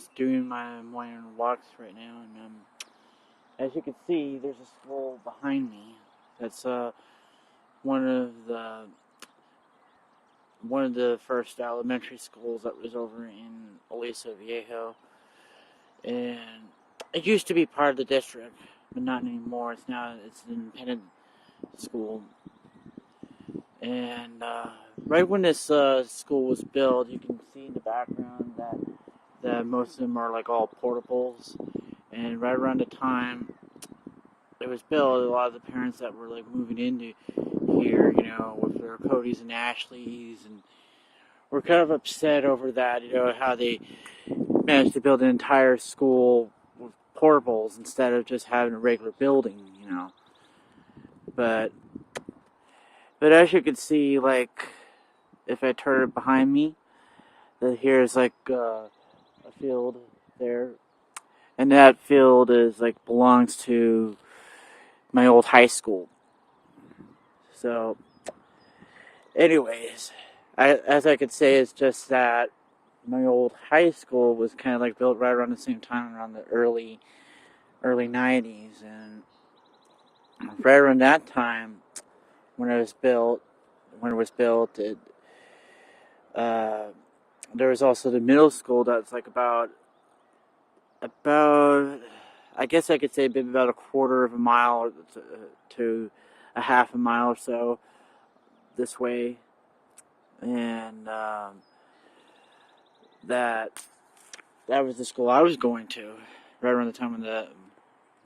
just doing my morning walks right now, and as you can see, there's a school behind me. That's one of the one of the first elementary schools that was over in Aliso Viejo, and it used to be part of the district, but not anymore. It's an independent school, and right when this school was built, you can see in the background that most of them are like all portables. And right around the time it was built, a lot of the parents that were like moving into here, with their Codys and Ashleys, and were kind of upset over that, how they managed to build an entire school with portables instead of just having a regular building, But as you can see, like, if I turn it behind me, here's like a field there. And that field belongs to my old high school. So, anyways, as I could say, it's just that my old high school was kind of like built right around the same time, around the early 90s, and right around that time, when it was built, there was also the middle school that's like about I guess I could say maybe about a quarter of a mile to a half a mile or so this way, and that was the school I was going to right around the time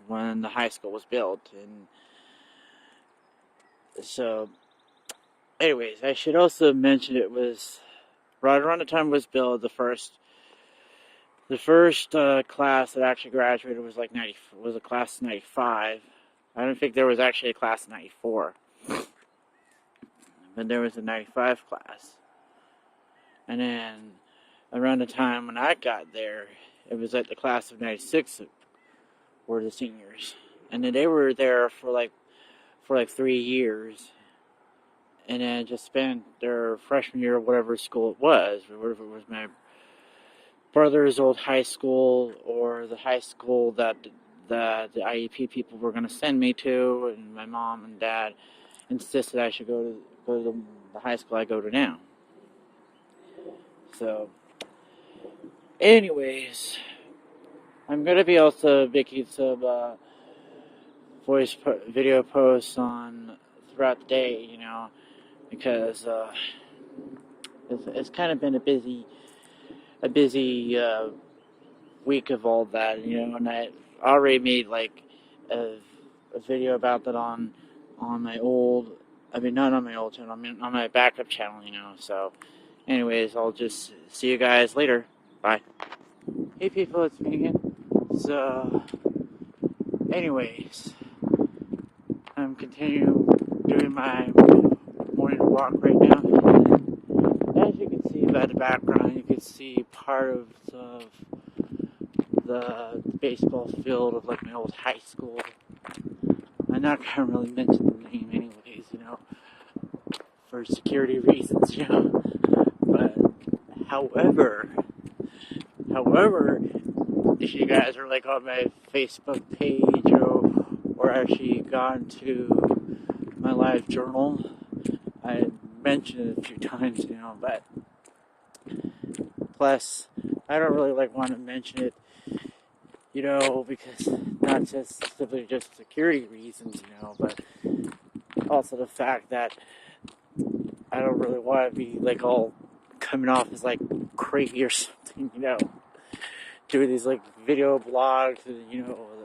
when the high school was built. And so, anyways, I should also mention it was right around the time it was built. The first class that actually graduated was a class of 95. I don't think there was actually a class of 94, but there was a 95 class. And then around the time when I got there, it was like the class of 96 were the seniors, and then they were there for like 3 years, and then just spent their freshman year, whatever school it was, whether it was my brother's old high school or the high school that the IEP people were going to send me to, and my mom and dad insisted I should go to the high school I go to now. So, anyways, I'm going to be also making some video posts throughout the day, because it's kind of been a busy week of all that, and I already made like a video about that on my not on my old channel, on my backup channel, so anyways, I'll just see you guys later. Bye. Hey people, it's me again. So anyways, I'm continuing doing my morning walk right now. As you can see by the background, you can see part of the baseball field of like my old high school. I'm not gonna really mention the name anyways, for security reasons, But however, if you guys are like on my Facebook page or actually gone to my live journal, I mentioned it a few times, but plus I don't really want to mention it, because not just simply just security reasons, but also the fact that I don't really want to be like all coming off as like crazy or something, doing these like video blogs,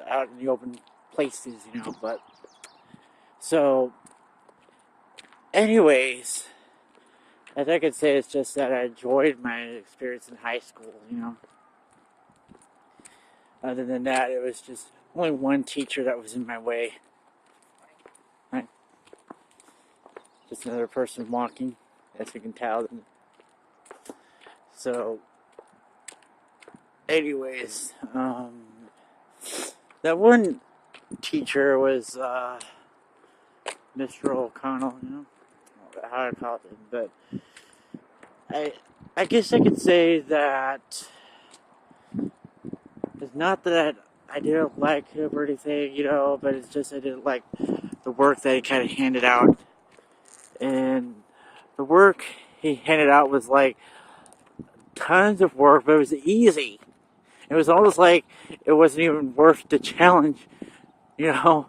out in the open places, but so anyways, as I could say, it's just that I enjoyed my experience in high school, Other than that, it was just only one teacher that was in my way. Right? Just another person walking, as you can tell. So, anyways, that one teacher was Mr. O'Connell, how I call it, but I guess I could say that it's not that I didn't like him or anything, but it's just I didn't like the work that he kind of handed out. And the work he handed out was like tons of work, but it was easy. It was almost like it wasn't even worth the challenge, you know.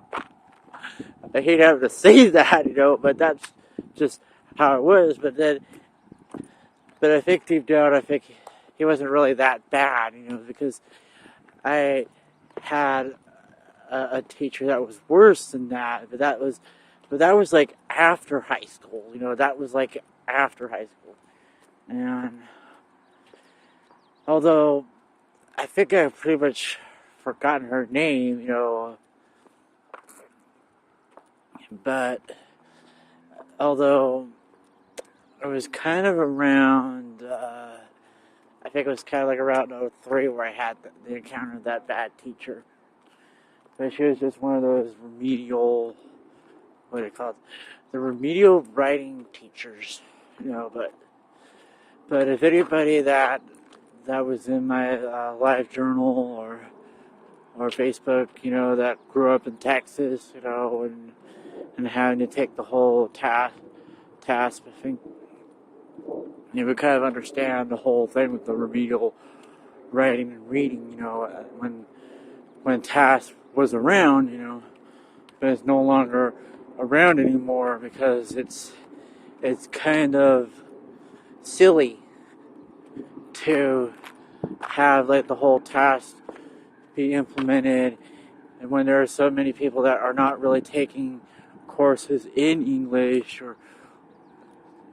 I hate having to say that, but that's just how it was. But I think deep down, I think he wasn't really that bad, because I had a teacher that was worse than that, but that was like after high school, that was like after high school. And although I think I've pretty much forgotten her name, but although it was kind of around, I think it was kind of like around 03 where I had the encounter with that bad teacher. But she was just one of those remedial, what do you call it? The remedial writing teachers, but if anybody that was in my live journal or Facebook, that grew up in Texas, and having to take the whole task, I think you would kind of understand the whole thing with the remedial writing and reading, when task was around, but it's no longer around anymore because it's kind of silly to have like the whole task be implemented, and when there are so many people that are not really taking courses in English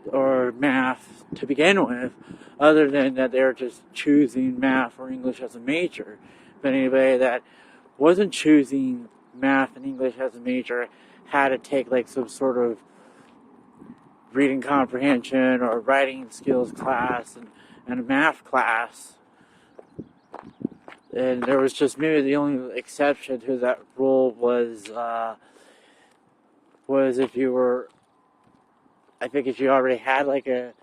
or math to begin with, other than that they're just choosing math or English as a major. But anybody that wasn't choosing math and English as a major had to take like some sort of reading comprehension or writing skills class and a math class. And there was just maybe the only exception to that rule was if you were, I think if you already had like a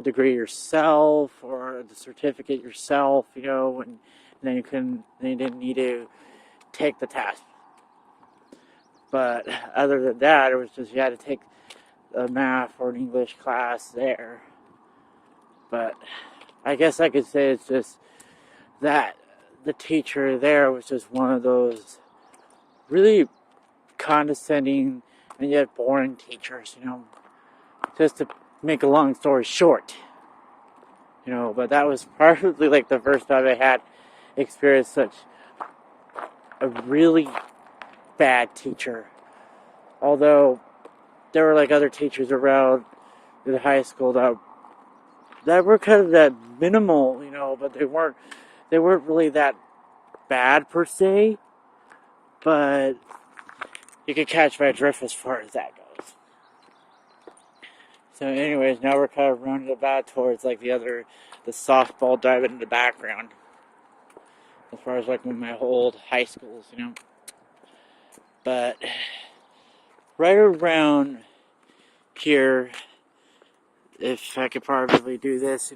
degree yourself or the certificate yourself, and then you didn't need to take the test. But other than that, it was just you had to take a math or an English class there. But I guess I could say it's just that the teacher there was just one of those really condescending and yet boring teachers, just to make a long story short, but that was probably like the first time I had experienced such a really bad teacher. Although there were like other teachers around in high school that were kind of that minimal, but they weren't really that bad per se. But you can catch my drift as far as that goes. So anyways, now we're kind of rounded about towards like the softball diamond in the background. As far as like my old high schools, But right around here, if I could probably do this,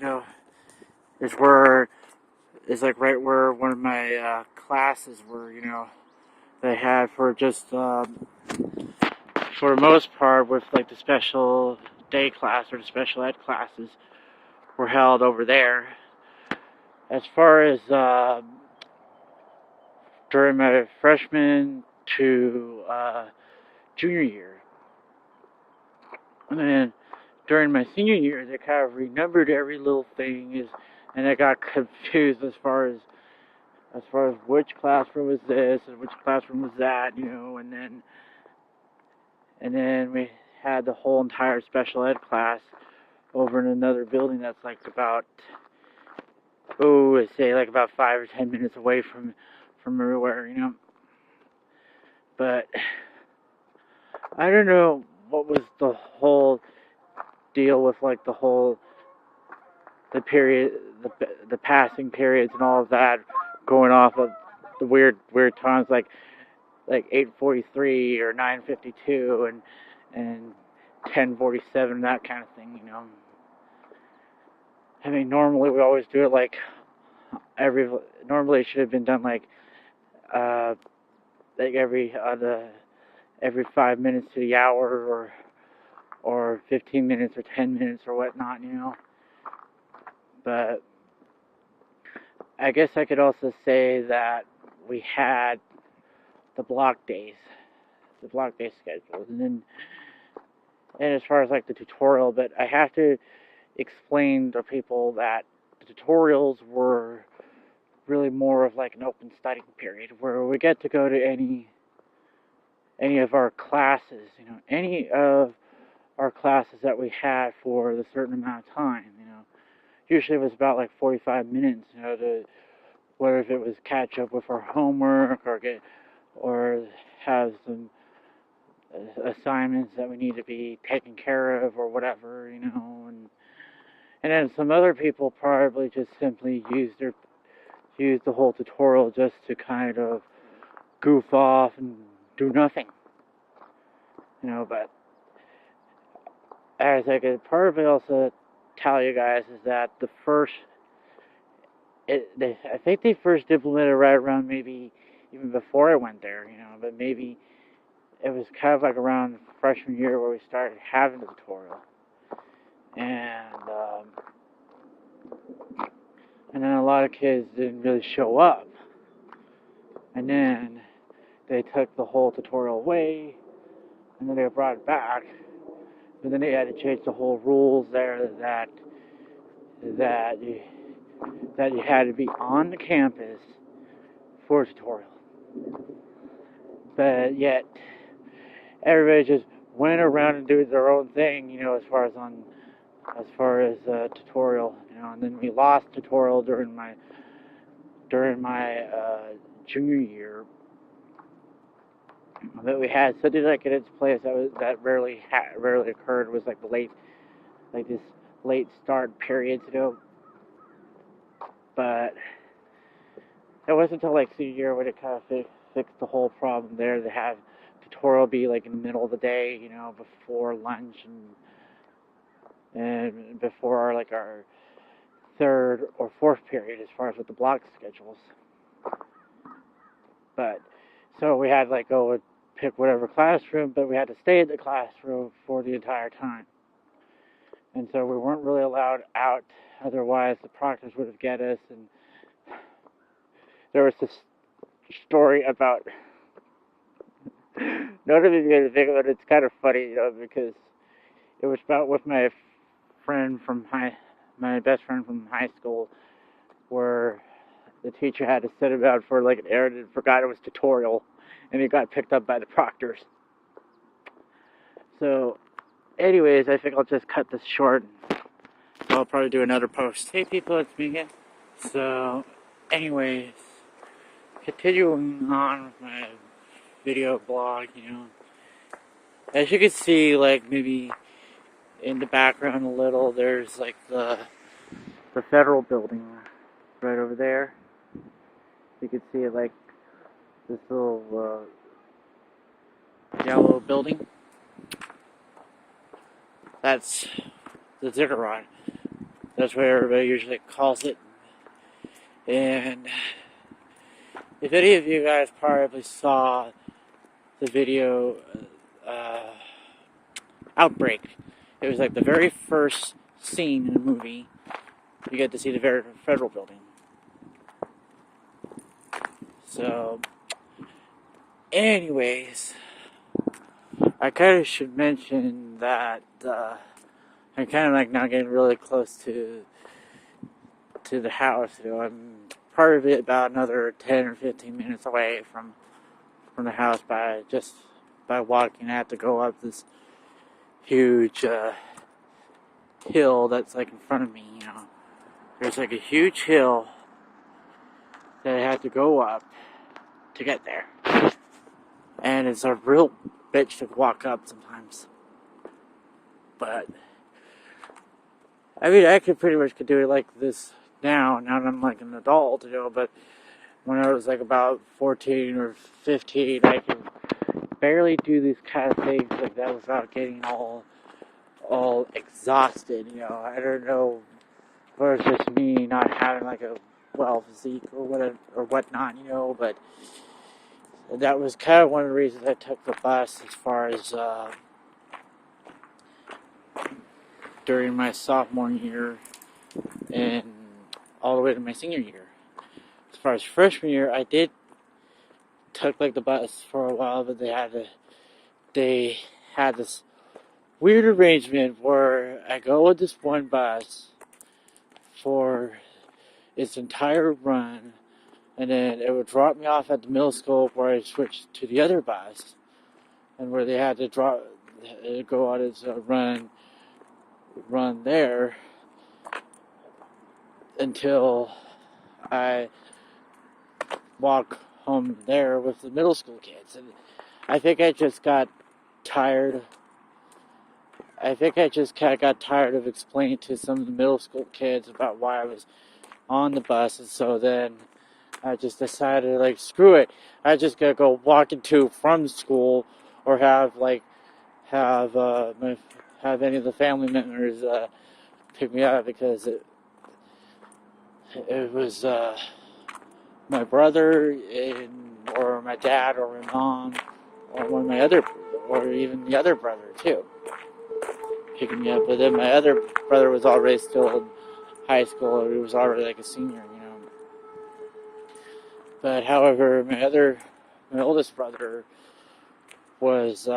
is like right where one of my classes were, they had for just for the most part with like the special day class or the special ed classes were held over there. As far as during my freshman to junior year, and then during my senior year, they kind of renumbered every little thing, and I got confused as far as which classroom was this and which classroom was that, and then we had the whole entire special ed class over in another building that's like about, about 5 or 10 minutes away from everywhere, But I don't know what was the whole deal with like the period, the passing periods and all of that, going off of the weird times like 8:43 or 9:52 and 10:47, that kind of thing, I mean, normally we always do it like normally it should have been done like every 5 minutes to the hour, or 15 minutes or 10 minutes or whatnot, But I guess I could also say that we had the block day schedules, and as far as like the tutorial, but I have to explain to people that the tutorials were really more of like an open study period where we get to go to any of our classes, any of our classes that we had for a certain amount of time, Usually it was about like 45 minutes, to whether if it was catch up with our homework or have some assignments that we need to be taken care of or whatever, and then some other people probably just simply use the whole tutorial just to kind of goof off and do nothing, but as I could probably also tell you guys is that I think they first implemented right around maybe even before I went there, but maybe it was kind of like around freshman year where we started having the tutorial, and then a lot of kids didn't really show up, and then they took the whole tutorial away, and then they brought it back, but then they had to change the whole rules there that you had to be on the campus for a tutorial. But yet, everybody just went around and did their own thing, as far as tutorial, and then we lost tutorial during my junior year. But we had something like in its place that rarely occurred was like this late start periods, But it wasn't until like senior year when it kind of fixed the whole problem there to have tutorial be like in the middle of the day, before lunch and before our third or fourth period as far as with the block schedules. But so we had go and pick whatever classroom, but we had to stay in the classroom for the entire time. And so we weren't really allowed out, otherwise the proctors would have get us. And there was this story about, none of you going to think of it, it's kind of funny, because it was about with my best friend from high school, where the teacher had to sit him out for like an errand and forgot it was tutorial, and he got picked up by the proctors. So, anyways, I think I'll just cut this short. I'll probably do another post. Hey people, it's me again. So, anyways, continuing on with my video blog, as you can see, maybe in the background a little, there's the federal building right over there. You can see it this little yellow building. That's the ziggurat. That's what everybody usually calls it. And if any of you guys probably saw the video Outbreak, it was the very first scene in the movie. You get to see the very federal building. So, anyways, I kind of should mention that I'm kind of now getting really close to the house. I'm probably about another 10 or 15 minutes away from the house by walking. I have to go up this huge hill that's in front of me. There's a huge hill that I have to go up to get there, and it's a real bitch to walk up sometimes. But I mean, I could do it like this now that I'm an adult, but when I was about 14 or 15, I could barely do these kind of things like that without getting all exhausted, I don't know, or it's just me not having physique or whatever or whatnot, but that was kind of one of the reasons I took the bus as far as during my sophomore year and all the way to my senior year. As far as freshman year, I did took the bus for a while, but they had this weird arrangement where I go with this one bus for its entire run, and then it would drop me off at the middle school where I switched to the other bus, and where they had to go on its run there until I walk home there with the middle school kids. And I think I just got tired. I think I just kind of got tired of explaining to some of the middle school kids about why I was on the bus, and so then I just decided, screw it. I just gotta go walking to from school, or have any of the family members pick me up, because it was my brother or my dad or my mom or or even the other brother too picking me up. But then my other brother was already still in high school, or he was already a senior, But however, my oldest brother was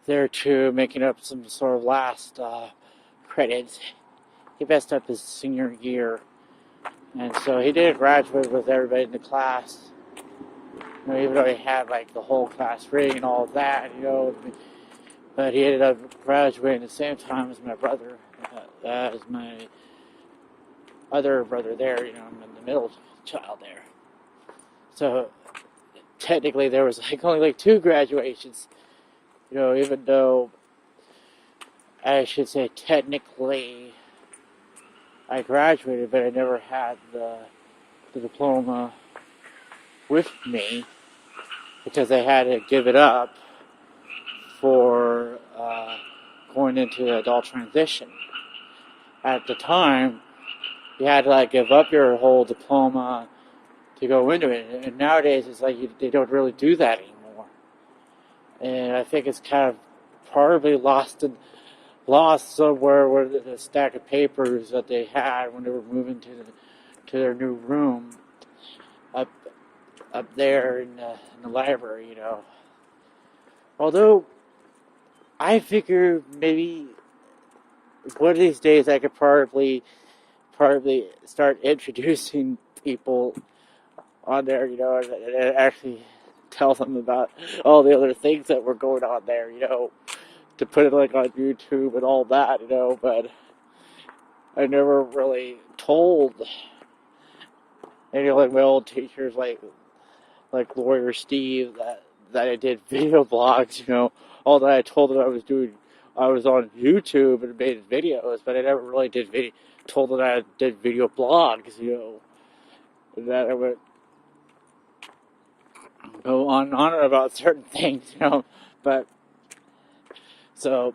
there too, making up some sort of last credits. He messed up his senior year, and so he didn't graduate with everybody in the class. Even though he had the whole class ring and all of that, But he ended up graduating at the same time as my brother, as my other brother there. I'm in the middle child there. So technically there was only 2 graduations. Even though I should say technically I graduated, but I never had the diploma with me, because I had to give it up for going into adult transition. At the time, you had to give up your whole diploma to go into it, and nowadays it's they don't really do that anymore. And I think it's kind of probably lost somewhere where the stack of papers that they had when they were moving to their new room up there in the library, Although I figure maybe one of these days I could probably start introducing people on there, and actually tell them about all the other things that were going on there, to put it on YouTube and all that, but I never really told any of my old teachers, like Lawyer Steve, that I did video blogs, all that I told them I was on YouTube and made videos, but I never really told them I did video blogs, that I would go on about certain things, but, so,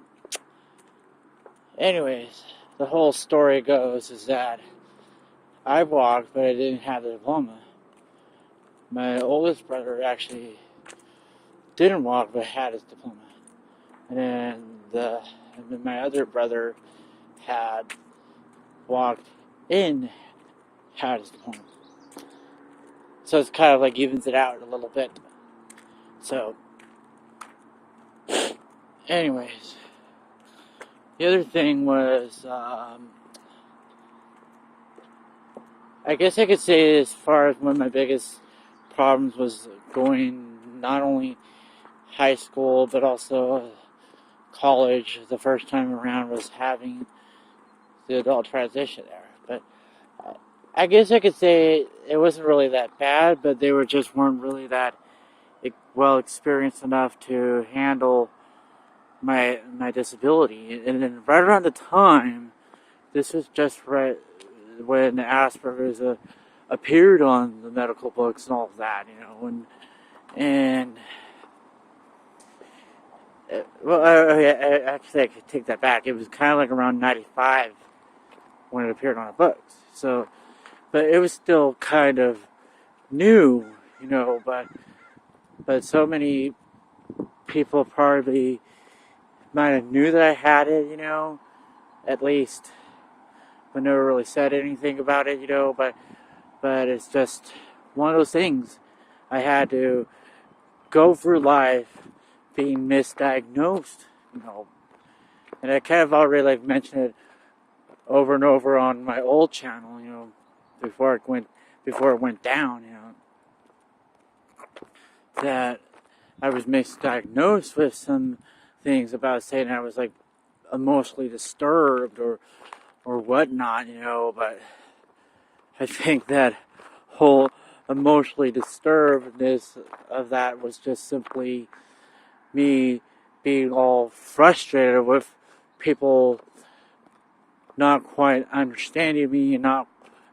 anyways, the whole story goes is that I walked, but I didn't have the diploma. My oldest brother actually didn't walk, but had his diploma. And then my other brother had walked in, had his diploma. So it's kind of evens it out a little bit. So, anyways, the other thing was, I guess I could say, as far as one of my biggest problems was going not only high school but also college the first time around, was having the adult transition there. But I guess I could say it wasn't really that bad, but they weren't really that well experienced enough to handle my disability. And then right around the time, this was just right when Asperger's appeared on the medical books and all of that, actually I could take that back. It was kind of around 95 when it appeared on the books. So but it was still kind of new, you know, but so many people probably might have knew that I had it, you know, at least, but never really said anything about it, you know, but it's just one of those things. I had to go through life being misdiagnosed, you know, and I kind of already like mentioned it over and over on my old channel, you know, before it went down, you know, that I was misdiagnosed with some things about saying I was like emotionally disturbed or whatnot, you know, but I think that whole emotionally disturbedness of that was just simply me being all frustrated with people not quite understanding me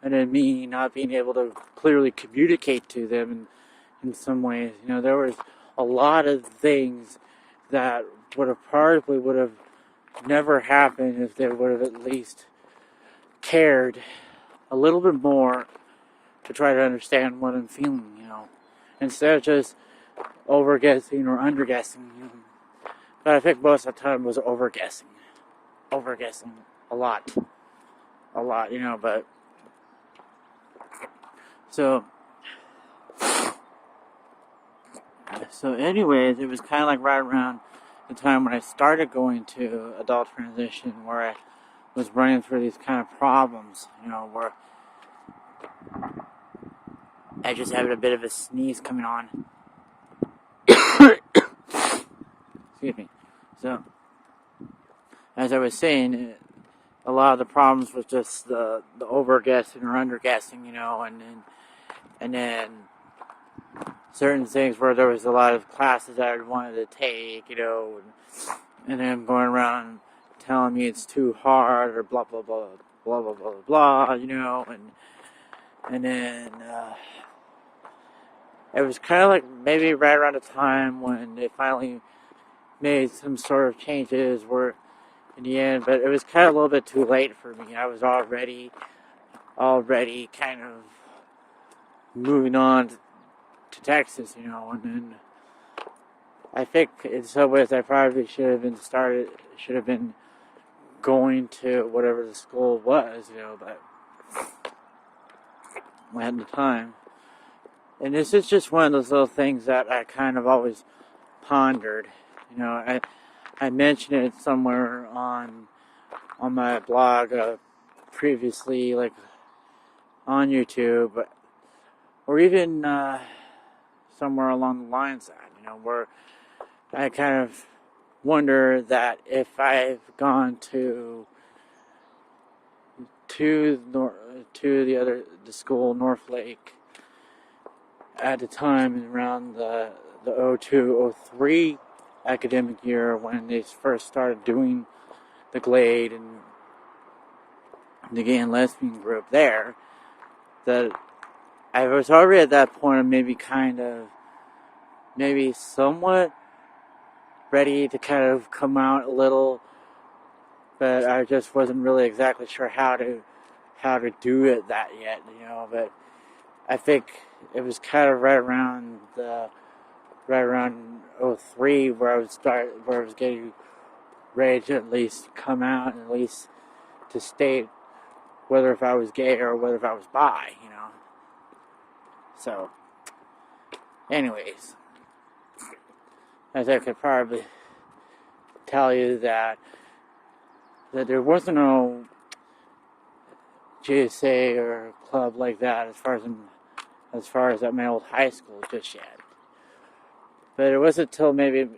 and then me not being able to clearly communicate to them in some ways. You know, there was a lot of things that would have never happened if they would have at least cared a little bit more to try to understand what I'm feeling, you know, instead of just overguessing or underguessing, you know. But I think most of the time was overguessing a lot, you know, but so anyways, it was kind of like right around the time when I started going to adult transition where I was running through these kind of problems, you know, where I just had a bit of a sneeze coming on. Excuse me. So, as I was saying, a lot of the problems was just the overguessing or underguessing, you know, and then certain things where there was a lot of classes that I wanted to take, you know, and then going around telling me it's too hard or blah blah blah blah blah blah blah, you know, and then it was kind of like maybe right around the time when they finally made some sort of changes where in the end, but it was kind of a little bit too late for me. I was already kind of moving on to Texas, you know, and then I think in some ways I probably should have been going to whatever the school was, you know, but at the time. And this is just one of those little things that I kind of always pondered. You know, I mentioned it somewhere on my blog previously, like on YouTube, or even somewhere along the lines of that, you know, where I kind of wonder that if I've gone to the school, Northlake, at the time around the 02-03 academic year when they first started doing the Glade and the gay and lesbian group there, that I was already at that point of maybe somewhat ready to kind of come out a little, but I just wasn't really exactly sure how to do it that yet, you know, but I think it was kind of right around 03 where I was getting ready to at least come out and at least to state whether if I was gay or whether if I was bi, you know. So, anyways, as I could probably tell you that there wasn't no GSA or club like that as far as at my old high school just yet. But it wasn't until maybe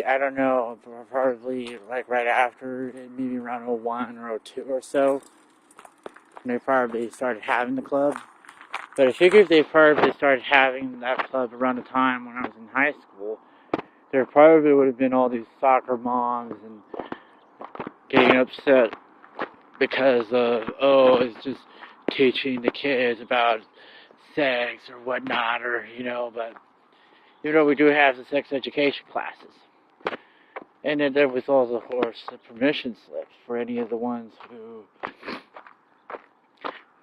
I don't know, probably like right after, maybe around 01 or 02 or so, when they probably started having the club. But I figured they probably started having that club around the time when I was in high school. There probably would have been all these soccer moms and getting upset because of, it's just teaching the kids about sex or whatnot, or, you know, but, you know, we do have the sex education classes. And then there was also, of course, the permission slips for any of the ones who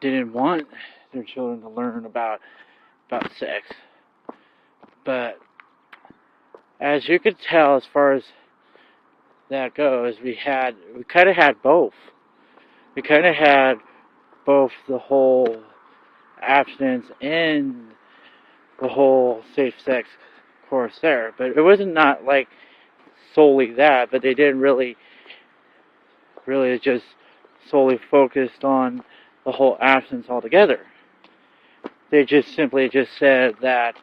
didn't want their children to learn about sex. But as you could tell, as far as that goes, we kind of had both. We kind of had both the whole abstinence and the whole safe sex course there. But it wasn't not like solely that, but they didn't really just solely focused on the whole abstinence altogether. They just simply just said that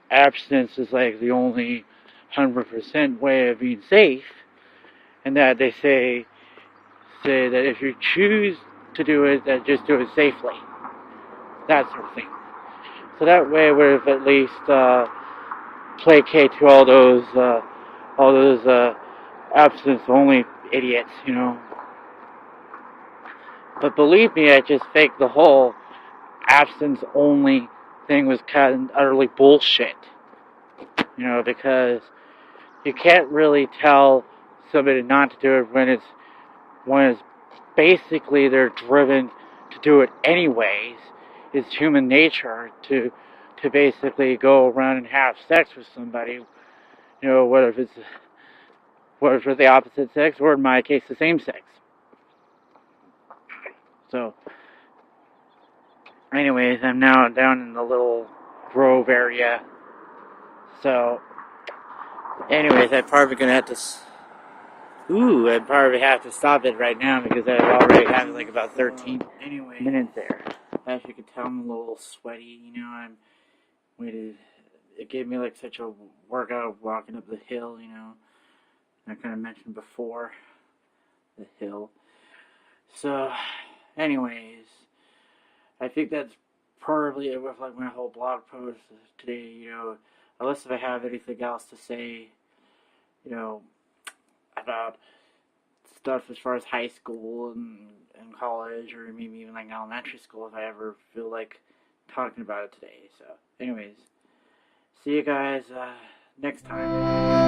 abstinence is like the only 100% way of being safe, and that they say that if you choose to do it, then just do it safely. That sort of thing. So that way would have at least placate to all those abstinence-only idiots, you know. But believe me, I just think the whole abstinence-only thing was kind of utterly bullshit. You know, because you can't really tell somebody not to do it when it's basically they're driven to do it anyways. It's human nature to basically go around and have sex with somebody. You know, whether it's the opposite sex or in my case the same sex. So, anyways, I'm now down in the little grove area. So, anyways, I'm probably have to stop it right now because I've already had like about 13 minutes there. As you can tell, I'm a little sweaty, you know. It gave me like such a workout walking up the hill, you know. I kind of mentioned before, the hill. So, anyways, I think that's probably it with like my whole blog post today, you know. Unless if I have anything else to say, you know, about stuff as far as high school and college, or maybe even like elementary school if I ever feel like talking about it today. So, anyways, see you guys next time.